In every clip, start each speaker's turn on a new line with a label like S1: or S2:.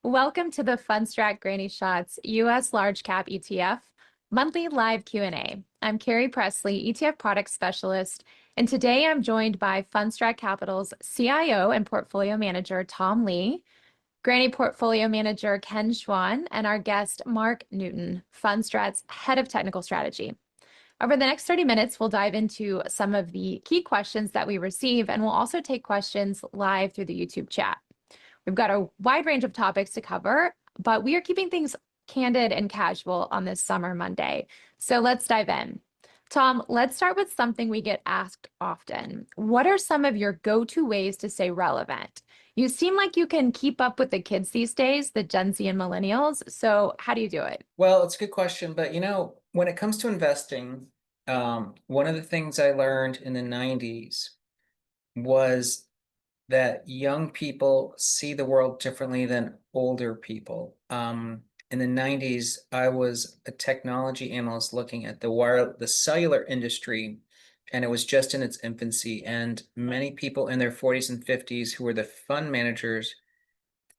S1: Welcome to the Fundstrat Granny Shots US Large Cap ETF monthly live Q&A. I'm Carrie Presley, ETF Product Specialist, and today I'm joined by Fundstrat Capital's CIO and Portfolio Manager Tom Lee, Granny Portfolio Manager Ken Xuan, and our guest Mark Newton, Fundstrat's Head of Technical Strategy. Over the next 30 minutes, we'll dive into some of the key questions that we receive, and we'll also take questions live through the YouTube chat. We've got a wide range of topics to cover, but we are keeping things candid and casual on this summer Monday. So let's dive in. Tom, let's start with something we get asked often. What are some of your go-to ways to stay relevant? You seem like you can keep up with the kids these days, the Gen Z and millennials. So how do you do it?
S2: Well, it's a good question, but when it comes to investing, one of the things I learned in the 90s was that young people see the world differently than older people. In the 90s, I was a technology analyst looking at the cellular industry, and it was just in its infancy. And many people in their 40s and 50s who were the fund managers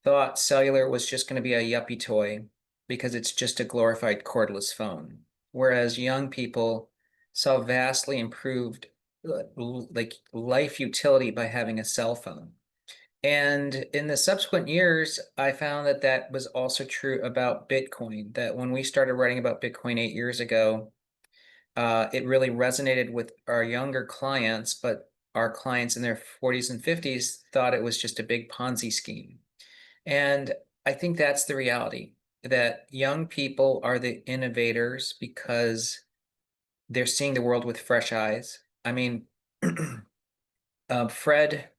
S2: thought cellular was just going to be a yuppie toy because it's just a glorified cordless phone. Whereas young people saw vastly improved like life utility by having a cell phone. And in the subsequent years, I found that that was also true about Bitcoin, that when we started writing about Bitcoin 8 years ago, it really resonated with our younger clients, but our clients in their 40s and 50s thought it was just a big Ponzi scheme. And I think that's the reality, that young people are the innovators because they're seeing the world with fresh eyes. I mean, Fred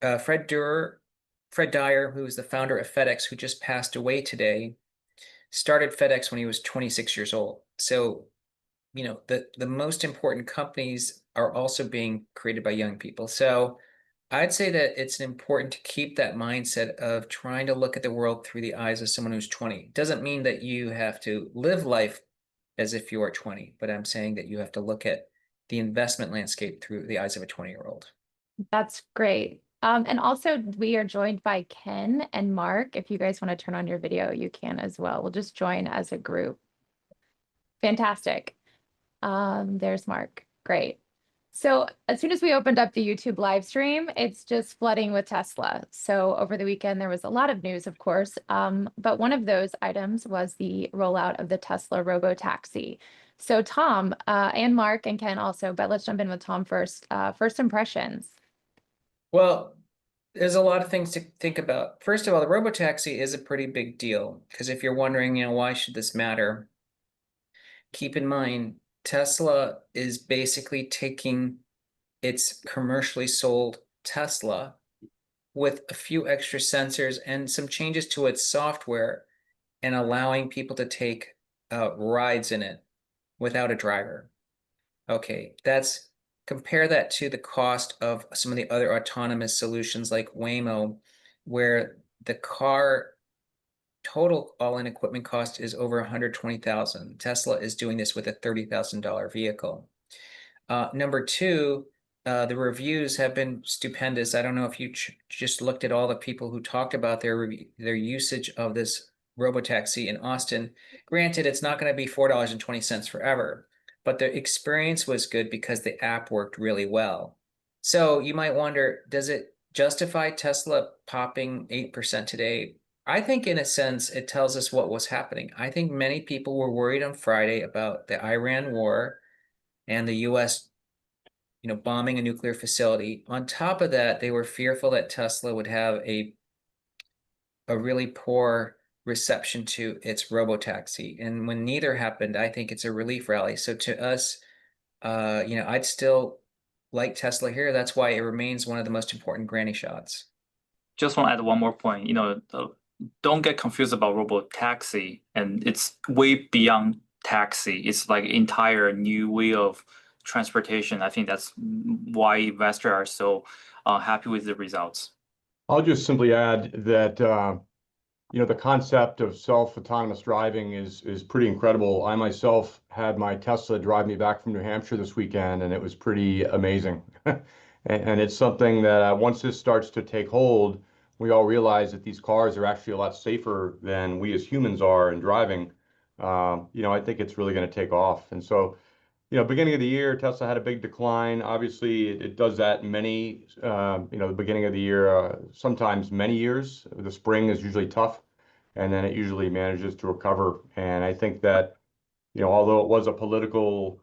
S2: Dyer, who is the founder of FedEx, who just passed away today, started FedEx when he was 26 years old. So, the most important companies are also being created by young people. So I'd say that it's important to keep that mindset of trying to look at the world through the eyes of someone who's 20. Doesn't mean that you have to live life as if you are 20, but I'm saying that you have to look at the investment landscape through the eyes of a 20-year-old.
S1: That's great. And also, we are joined by Ken and Mark. If you guys want to turn on your video, you can as well. We'll just join as a group. Fantastic. There's Mark. Great. So as soon as we opened up the YouTube live stream, it's just flooding with Tesla. So over the weekend, there was a lot of news, of course, but one of those items was the rollout of the Tesla Robo taxi. So Tom and Mark and Ken also, but let's jump in with Tom first. First impressions.
S2: Well, there's a lot of things to think about. First of all, the robotaxi is a pretty big deal because if you're wondering, why should this matter? Keep in mind, Tesla is basically taking its commercially sold Tesla with a few extra sensors and some changes to its software and allowing people to take rides in it without a driver. Okay, compare that to the cost of some of the other autonomous solutions like Waymo, where the car total all-in equipment cost is over $120,000. Tesla is doing this with a $30,000 vehicle. Number two, the reviews have been stupendous. I don't know if you just looked at all the people who talked about their usage of this robotaxi in Austin. Granted, it's not going to be $4.20 forever, but the experience was good because the app worked really well. So you might wonder, does it justify Tesla popping 8% today? I think in a sense, it tells us what was happening. I think many people were worried on Friday about the Iran war and the US, bombing a nuclear facility. On top of that, they were fearful that Tesla would have a really poor reception to its robotaxi. And when neither happened, I think it's a relief rally. So to us, I'd still like Tesla here. That's why it remains one of the most important granny shots.
S3: Just want to add one more point. Don't get confused about Robo taxi, and it's way beyond taxi. It's like entire new way of transportation. I think that's why investors are so happy with the results.
S4: I'll just simply add that the concept of self-autonomous driving is pretty incredible. I myself had my Tesla drive me back from New Hampshire this weekend, and it was pretty amazing. And it's something that once this starts to take hold, we all realize that these cars are actually a lot safer than we as humans are in driving, I think it's really going to take off. And so, beginning of the year, Tesla had a big decline. Obviously, it does that many, the beginning of the year, sometimes many years. The spring is usually tough, and then it usually manages to recover. And I think that, although it was a political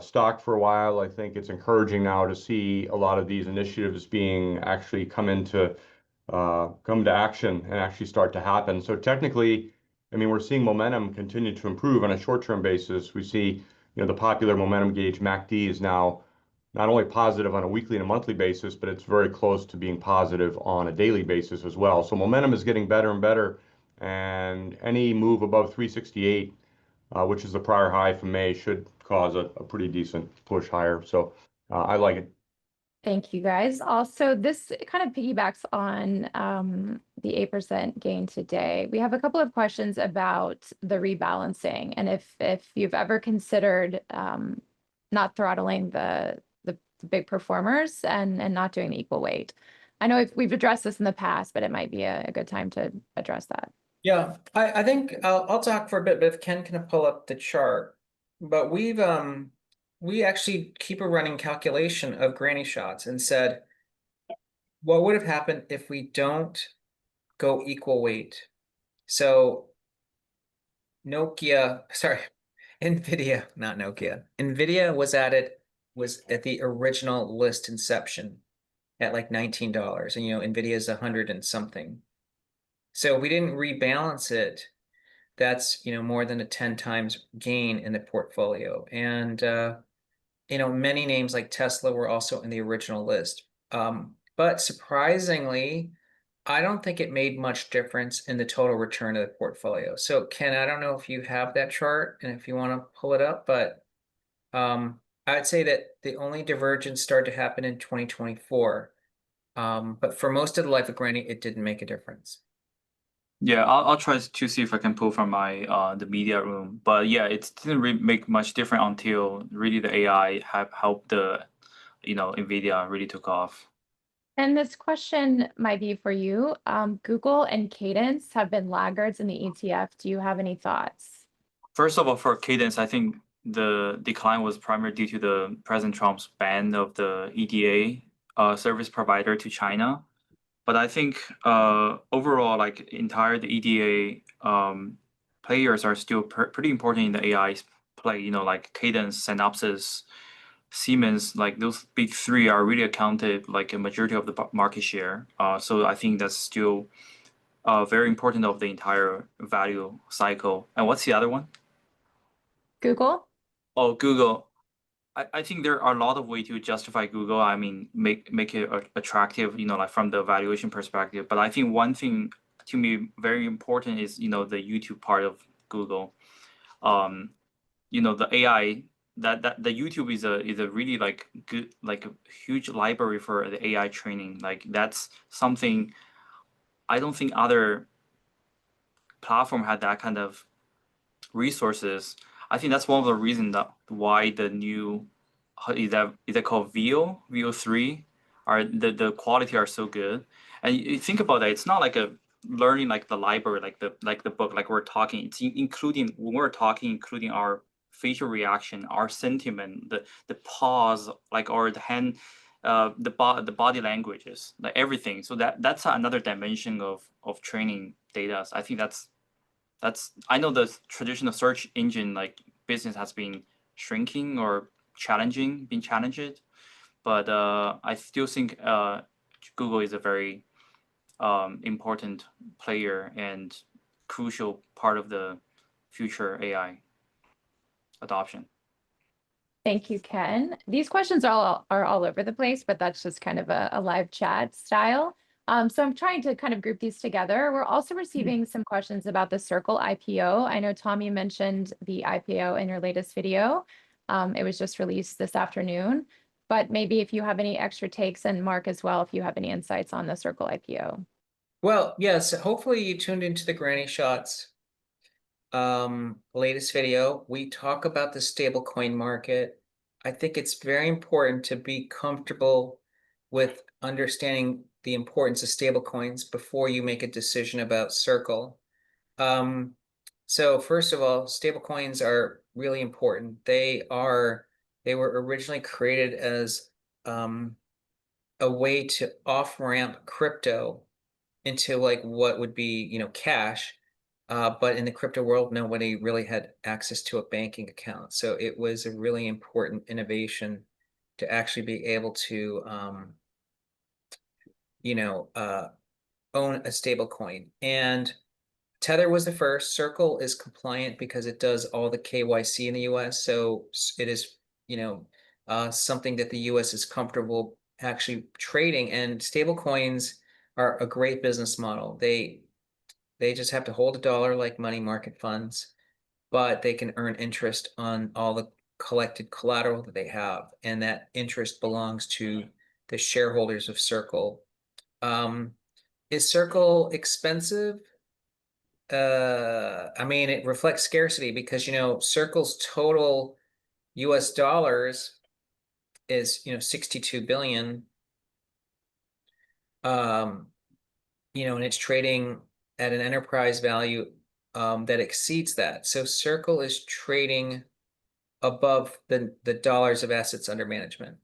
S4: stock for a while, I think it's encouraging now to see a lot of these initiatives being actually come to action and actually start to happen. So technically, I mean, we're seeing momentum continue to improve on a short-term basis. We see, the popular momentum gauge MACD is now not only positive on a weekly and a monthly basis, but it's very close to being positive on a daily basis as well. So momentum is getting better and better, and any move above 368, which is the prior high from May, should cause a pretty decent push higher. So I like it.
S1: Thank you, guys. Also, this kind of piggybacks on the 8% gain today. We have a couple of questions about the rebalancing, and if you've ever considered not throttling the big performers and not doing the equal weight. I know we've addressed this in the past, but it might be a good time to address that.
S2: Yeah, I think I'll talk for a bit, but if Ken can pull up the chart. But we actually keep a running calculation of granny shots and said, what would have happened if we don't go equal weight? So NVIDIA, not Nokia. NVIDIA was at the original list inception at like $19. And NVIDIA is 100 and something. So we didn't rebalance it. That's more than a 10 times gain in the portfolio. And many names like Tesla were also in the original list. But surprisingly, I don't think it made much difference in the total return of the portfolio. So Ken, I don't know if you have that chart and if you want to pull it up, but I'd say that the only divergence started to happen in 2024. But for most of the life of Granny, it didn't make a difference.
S3: Yeah, I'll try to see if I can pull from my the media room. But yeah, it didn't really make much difference until really the AI have helped the NVIDIA really took off.
S1: And this question might be for you. Google and Cadence have been laggards in the ETF. Do you have any thoughts?
S3: First of all, for Cadence, I think the decline was primarily due to the President Trump's ban of the EDA service provider to China. But I think overall, like the EDA players are still pretty important in the AI play. Like Cadence, Synopsys, Siemens, like those big three are really accounted like a majority of the market share. So I think that's still very important of the entire value cycle. And what's the other one?
S1: Google?
S3: Oh, Google. I think there are a lot of ways to justify Google. I mean, make it attractive, like from the valuation perspective. But I think one thing to me very important is, the YouTube part of Google. The AI that the YouTube is a really like good, like a huge library for the AI training. Like that's something I don't think other platform had that kind of resources. I think that's one of the reasons that why the new is that called VO3 are the quality are so good. And you think about that, it's not like a learning like the library, like the book, like we're talking. It's including when we're talking, including our facial reaction, our sentiment, the pause, like or the hand, the body languages, like everything. So that's another dimension of training data. So I think that's I know the traditional search engine like business has been shrinking or being challenged, but I still think Google is a very important player and crucial part of the future AI adoption.
S1: Thank you, Ken. These questions are all over the place, but that's just kind of a live chat style. So I'm trying to kind of group these together. We're also receiving some questions about the Circle IPO. I know, Tom, you mentioned the IPO in your latest video. It was just released this afternoon, but maybe if you have any extra takes, and Mark as well, if you have any insights on the Circle IPO.
S2: Well, yes, hopefully you tuned into the Granny Shots latest video. We talk about the stablecoin market. I think it's very important to be comfortable with understanding the importance of stablecoins before you make a decision about Circle. So first of all, stablecoins are really important. They were originally created as a way to off-ramp crypto into like what would be, cash. But in the crypto world, nobody really had access to a banking account. So it was a really important innovation to actually be able to, own a stable coin. And Tether was the first. Circle is compliant because it does all the KYC in the US. So it is, something that the US is comfortable actually trading. And stable coins are a great business model. They just have to hold a dollar like money market funds, but they can earn interest on all the collected collateral that they have. And that interest belongs to the shareholders of Circle. Is Circle expensive? I mean, it reflects scarcity because, Circle's total US dollars is, 62 billion. And it's trading at an enterprise value that exceeds that. So Circle is trading above the dollars of assets under management.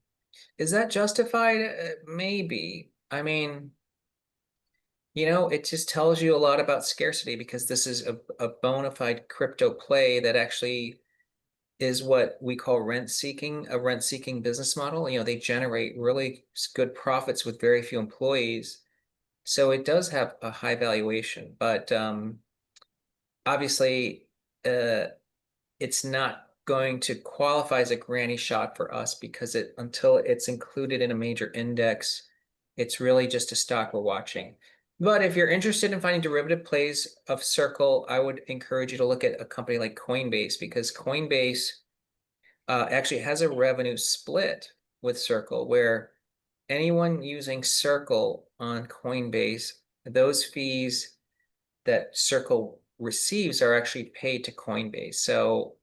S2: Is that justified? Maybe. I mean, it just tells you a lot about scarcity because this is a bona fide crypto play that actually is what we call a rent-seeking business model. They generate really good profits with very few employees. So it does have a high valuation, but obviously it's not going to qualify as a granny shot for us because until it's included in a major index, it's really just a stock we're watching. But if you're interested in finding derivative plays of Circle, I would encourage you to look at a company like Coinbase because Coinbase actually has a revenue split with Circle where anyone using Circle on Coinbase, those fees that Circle receives are actually paid to Coinbase. So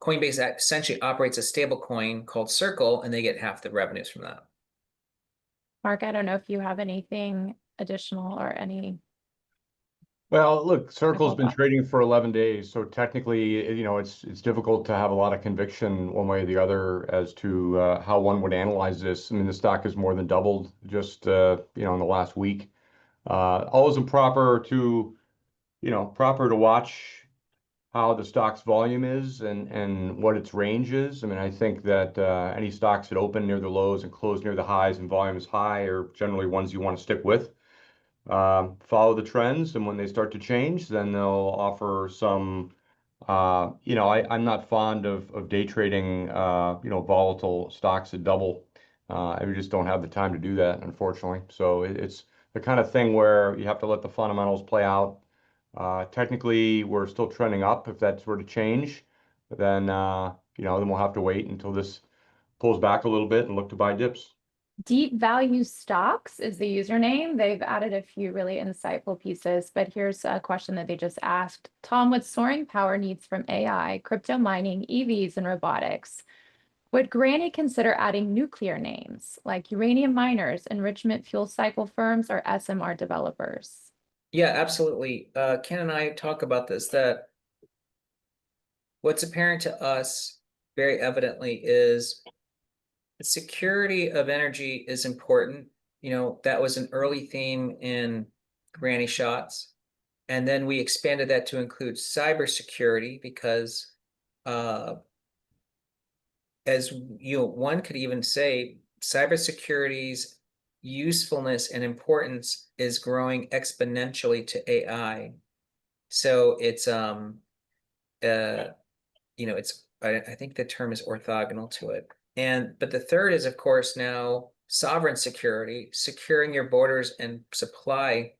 S2: Coinbase essentially operates a stable coin called Circle, and they get half the revenues from that.
S1: Mark, I don't know if you have anything additional or any.
S4: Well, look, Circle's been
S1: thoughts.
S4: trading for 11 days, so technically, it's difficult to have a lot of conviction one way or the other as to how one would analyze this. I mean, the stock has more than doubled just in the last week. Always proper to watch how the stock's volume is and what its range is. I mean, I think that any stocks that open near the lows and close near the highs and volume is high are generally ones you want to stick with. Follow the trends, and when they start to change, then they'll offer some. I'm not fond of day trading, volatile stocks that double. We just don't have the time to do that, unfortunately. So it's the kind of thing where you have to let the fundamentals play out. Technically, we're still trending up. If that's were to change, then then we'll have to wait until this pulls back a little bit and look to buy dips.
S1: Deep Value Stocks is the username. They've added a few really insightful pieces, but here's a question that they just asked. Tom, with soaring power needs from AI, crypto mining, EVs, and robotics, would Granny consider adding nuclear names like uranium miners, enrichment fuel cycle firms, or SMR developers?
S2: Yeah, absolutely. Ken and I talk about this, that what's apparent to us very evidently is security of energy is important. That was an early theme in Granny Shots. And then we expanded that to include cybersecurity because as one could even say cybersecurity's usefulness and importance is growing exponentially to AI. So it's I think the term is orthogonal to it. But the third is, of course, now sovereign security, securing your borders and supply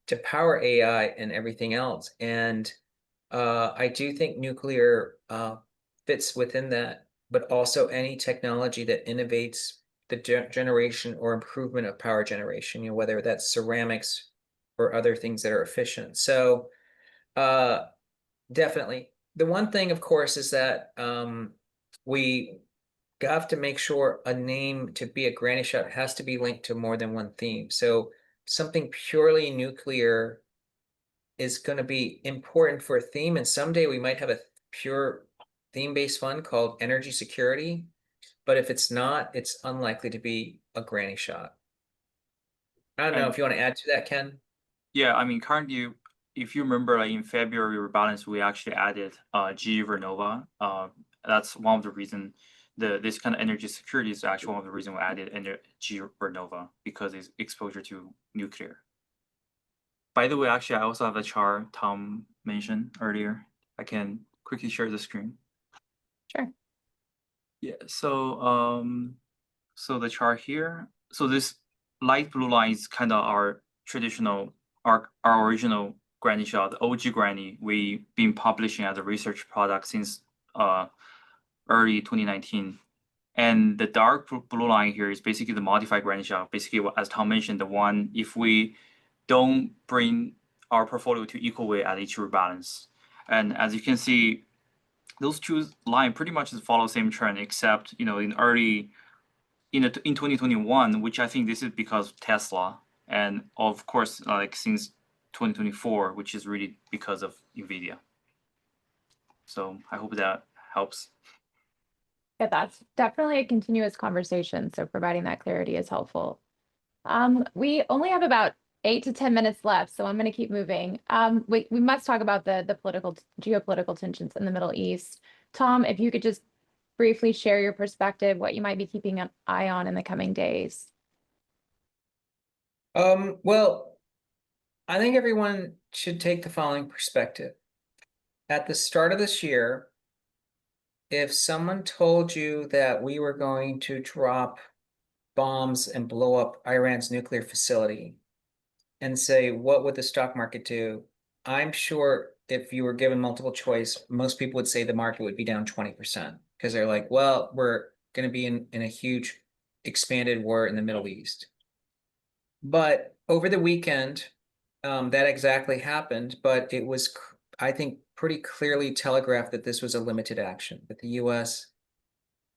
S2: to power AI and everything else. And I do think nuclear fits within that, but also any technology that innovates the generation or improvement of power generation, whether that's ceramics or other things that are efficient. So definitely. The one thing, of course, is that we have to make sure a name to be a granny shot has to be linked to more than one theme. So something purely nuclear is going to be important for a theme, and someday we might have a pure theme-based fund called energy security. But if it's not, it's unlikely to be a granny shot. I don't know
S3: And
S2: if you want to add to that, Ken.
S3: yeah, I mean, currently, if you remember, like in February rebalance, we actually added GRNY. That's one of the reason this kind of energy security is actually one of the reason we added GRNY, because it's exposure to nuclear. By the way, actually, I also have a chart Tom mentioned earlier. I can quickly share the screen.
S1: Sure.
S3: Yeah, so the chart here. So this light blue line is kind of our traditional, our original granny shot, the OG granny. We've been publishing as a research product since early 2019. And the dark blue line here is basically the modified granny shot. Basically, as Tom mentioned, the one if we don't bring our portfolio to equal weight at each rebalance. And as you can see, those two lines pretty much follow the same trend, except in 2021, which I think this is because of Tesla, and of course, like since 2024, which is really because of NVIDIA. So I hope that helps.
S1: Yeah, that's definitely a continuous conversation. So providing that clarity is helpful. We only have about 8 to 10 minutes left, so I'm going to keep moving. We must talk about the geopolitical tensions in the Middle East. Tom, if you could just briefly share your perspective, what you might be keeping an eye on in the coming days.
S2: Well, I think everyone should take the following perspective. At the start of this year, if someone told you that we were going to drop bombs and blow up Iran's nuclear facility and say, what would the stock market do? I'm sure if you were given multiple choice, most people would say the market would be down 20% because they're like, well, we're going to be in a huge expanded war in the Middle East. But over the weekend, that exactly happened, but it was, I think, pretty clearly telegraphed that this was a limited action, that the US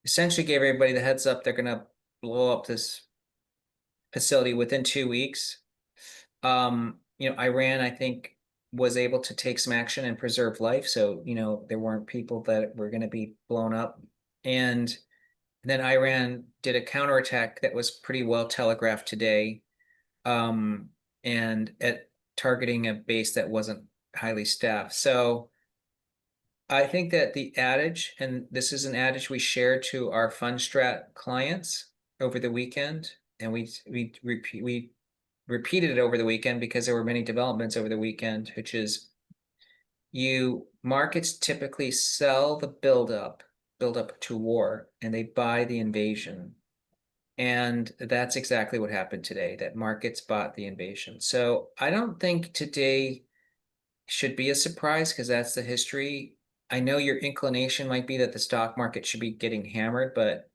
S2: essentially gave everybody the heads up they're going to blow up this facility within 2 weeks. Iran, I think, was able to take some action and preserve life. So, there weren't people that were going to be blown up. And then Iran did a counterattack that was pretty well telegraphed today, and at targeting a base that wasn't highly staffed. So I think that the adage, and this is an adage we shared to our Fundstrat clients over the weekend, and we repeated it over the weekend because there were many developments over the weekend, which is markets typically sell the build up to war, and they buy the invasion. And that's exactly what happened today, that markets bought the invasion. So I don't think today should be a surprise because that's the history. I know your inclination might be that the stock market should be getting hammered, but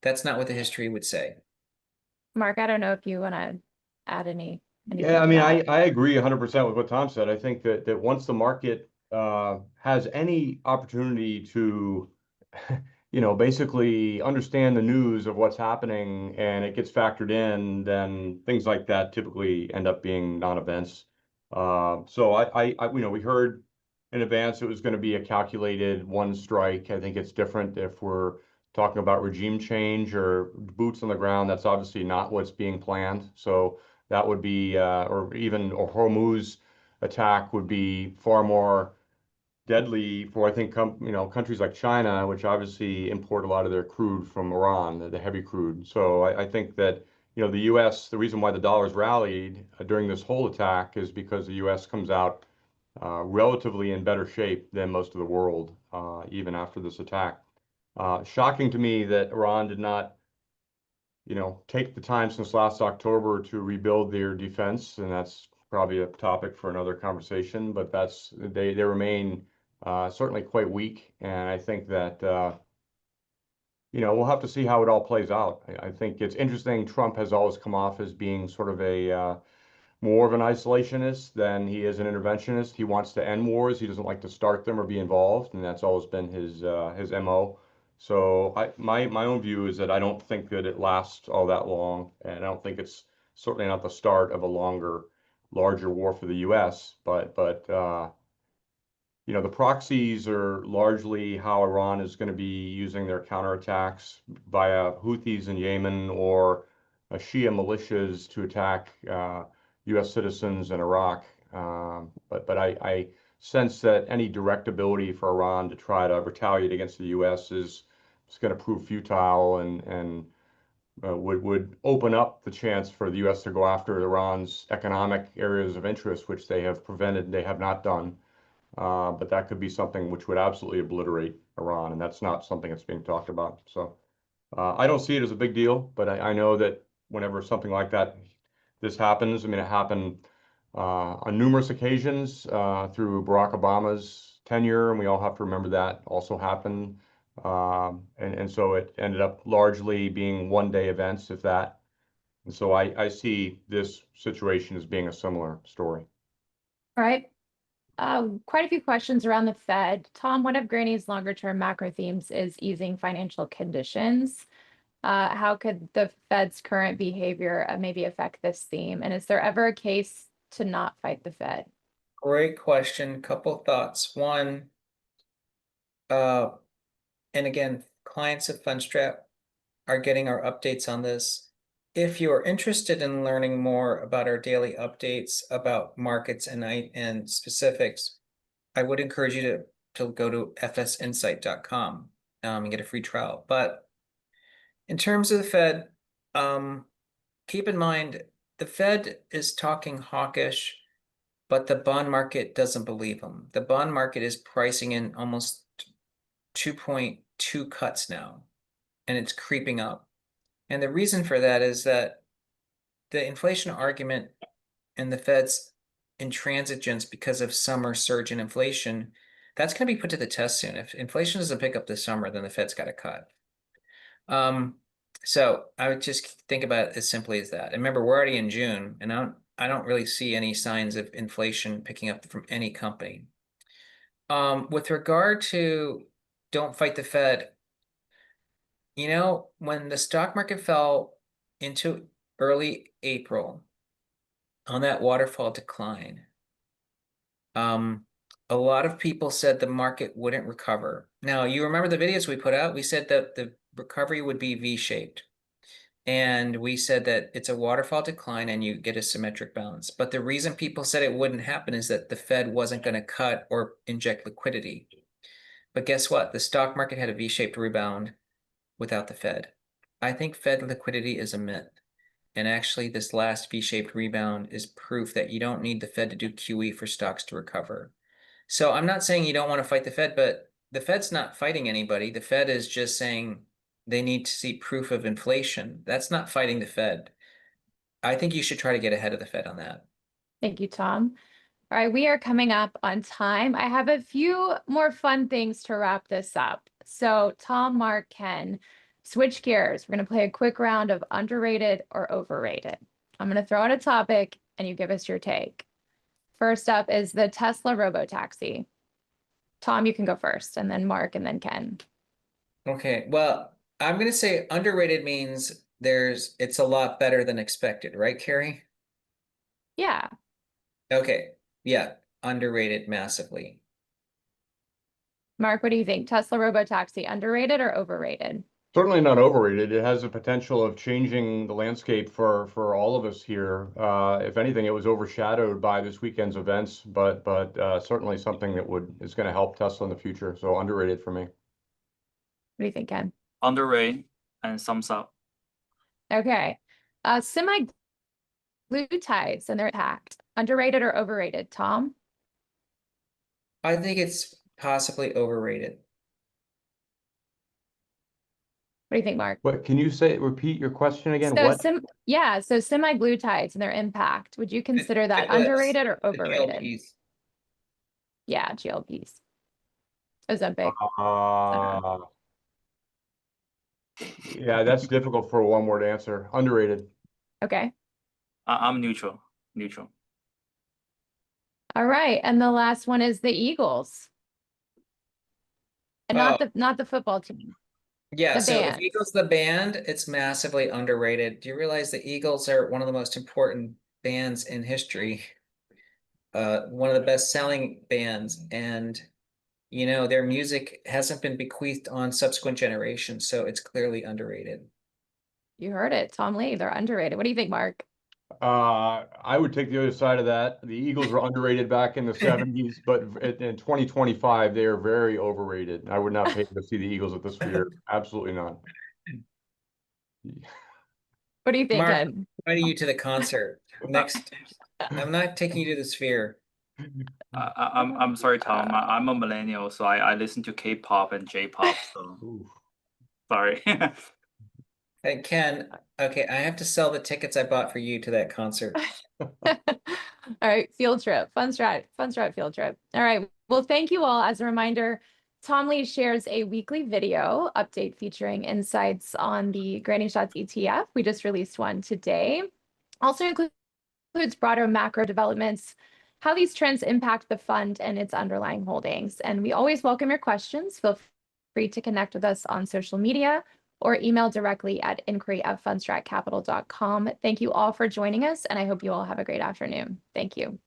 S2: that's not what the history would say.
S1: Mark, I don't know if you want to add anything
S4: Yeah, I
S1: to
S4: mean,
S1: that.
S4: I agree 100% with what Tom said. I think that once the market has any opportunity to, basically understand the news of what's happening and it gets factored in, then things like that typically end up being non-events. So we heard in advance it was going to be a calculated one strike. I think it's different if we're talking about regime change or boots on the ground. That's obviously not what's being planned. So that would be, or even a Hormuz attack would be far more deadly for, I think, countries like China, which obviously import a lot of their crude from Iran, the heavy crude. So I think that, the U.S., the reason why the dollar's rallied during this whole attack is because the U.S. comes out relatively in better shape than most of the world, even after this attack. Shocking to me that Iran did not take the time since last October to rebuild their defense, and that's probably a topic for another conversation. But they remain certainly quite weak, and I think that we'll have to see how it all plays out. I think it's interesting. Trump has always come off as being sort of a more of an isolationist than he is an interventionist. He wants to end wars. He doesn't like to start them or be involved, and that's always been his MO. So my own view is that I don't think that it lasts all that long, and I don't think it's certainly not the start of a larger war for the U.S. But you know, the proxies are largely how Iran is going to be using their counterattacks via Houthis in Yemen or Shia militias to attack U.S. citizens in Iraq. But I sense that any direct ability for Iran to try to retaliate against the U.S. is going to prove futile and would open up the chance for the U.S. to go after Iran's economic areas of interest, which they have prevented, they have not done. But that could be something which would absolutely obliterate Iran, and that's not something that's being talked about. So I don't see it as a big deal, but I know that whenever something like this happens, I mean, it happened on numerous occasions through Barack Obama's tenure, and we all have to remember that also happened. And so it ended up largely being one-day events, if that. And so I see this situation as being a similar story.
S1: All right. Quite a few questions around the Fed. Tom, one of Granny's longer-term macro themes is easing financial conditions. How could the Fed's current behavior maybe affect this theme? And is there ever a case to not fight the Fed?
S2: Great question. Couple thoughts. One, and again, clients of Fundstrat are getting our updates on this. If you are interested in learning more about our daily updates about markets and specifics, I would encourage you to go to fsinsight.com and get a free trial. But in terms of the Fed, keep in mind the Fed is talking hawkish, but the bond market doesn't believe them. The bond market is pricing in almost 2.2 cuts now, and it's creeping up. And the reason for that is that the inflation argument and the Fed's intransigence because of summer surge in inflation, that's going to be put to the test soon. If inflation doesn't pick up this summer, then the Fed's got to cut. So I would just think about it as simply as that. And remember, we're already in June, and I don't really see any signs of inflation picking up from any company. With regard to don't fight the Fed, you know, when the stock market fell into early April on that waterfall decline, a lot of people said the market wouldn't recover. Now, you remember the videos we put out? We said that the recovery would be V-shaped. And we said that it's a waterfall decline and you get a symmetric balance. But the reason people said it wouldn't happen is that the Fed wasn't going to cut or inject liquidity. But guess what? The stock market had a V-shaped rebound without the Fed. I think Fed liquidity is a myth. And actually, this last V-shaped rebound is proof that you don't need the Fed to do QE for stocks to recover. So I'm not saying you don't want to fight the Fed, but the Fed's not fighting anybody. The Fed is just saying they need to see proof of inflation. That's not fighting the Fed. I think you should try to get ahead of the Fed on that.
S1: Thank you, Tom. All right, we are coming up on time. I have a few more fun things to wrap this up. So Tom, Mark, Ken, switch gears. We're going to play a quick round of underrated or overrated. I'm going to throw out a topic and you give us your take. First up is the Tesla robotaxi. Tom, you can go first, and then Mark, and then Ken.
S2: Okay, well, I'm going to say underrated means it's a lot better than expected, right, Carrie?
S1: Yeah.
S2: Okay, yeah, underrated massively.
S1: Mark, what do you think? Tesla robotaxi, underrated or overrated?
S4: Certainly not overrated. It has the potential of changing the landscape for all of us here. If anything, it was overshadowed by this weekend's events, but certainly something that is going to help Tesla in the future. So underrated for me.
S1: What do you think, Ken?
S3: Underrated and thumbs up.
S1: Okay. Semi-glutides and they're attacked. Underrated or overrated, Tom?
S2: I think it's possibly overrated.
S1: What do you think, Mark?
S4: What can you repeat your question again?
S1: So
S4: What?
S1: so semi-glutides and their impact. Would you consider that underrated or overrated?
S2: GLPs.
S1: Yeah, GLPs. Ozempic.
S4: Yeah, that's difficult for a one-word answer. Underrated.
S1: Okay.
S3: I'm neutral. Neutral.
S1: All right, and the last one is the Eagles. And not the football team.
S2: Yeah,
S1: The
S2: so if
S1: band.
S2: Eagles the band, it's massively underrated. Do you realize the Eagles are one of the most important bands in history? One of the best-selling bands, and their music hasn't been bequeathed on subsequent generations, so it's clearly underrated.
S1: You heard it, Tom Lee. They're underrated. What do you think, Mark?
S4: I would take the other side of that. The Eagles were underrated back in the 70s, but in 2025, they are very overrated. I would not pay to see the Eagles at this year. Absolutely not.
S1: What do you think,
S2: Mark,
S1: Ken?
S2: inviting you to the concert next. I'm not taking you to the Sphere.
S3: I'm sorry, Tom. I'm a millennial, so I listen to K-pop and J-pop. So
S4: Ooh.
S3: sorry.
S2: Hey, Ken, okay, I have to sell the tickets I bought for you to that concert.
S1: All right, field trip, Fundstrat field trip. All right, well, thank you all. As a reminder, Tom Lee shares a weekly video update featuring insights on the Granny Shots ETF. We just released one today. Also includes broader macro developments, how these trends impact the fund and its underlying holdings. And we always welcome your questions. Feel free to connect with us on social media or email directly at inquiry@fundstratcapital.com. Thank you all for joining us, and I hope you all have a great afternoon. Thank you.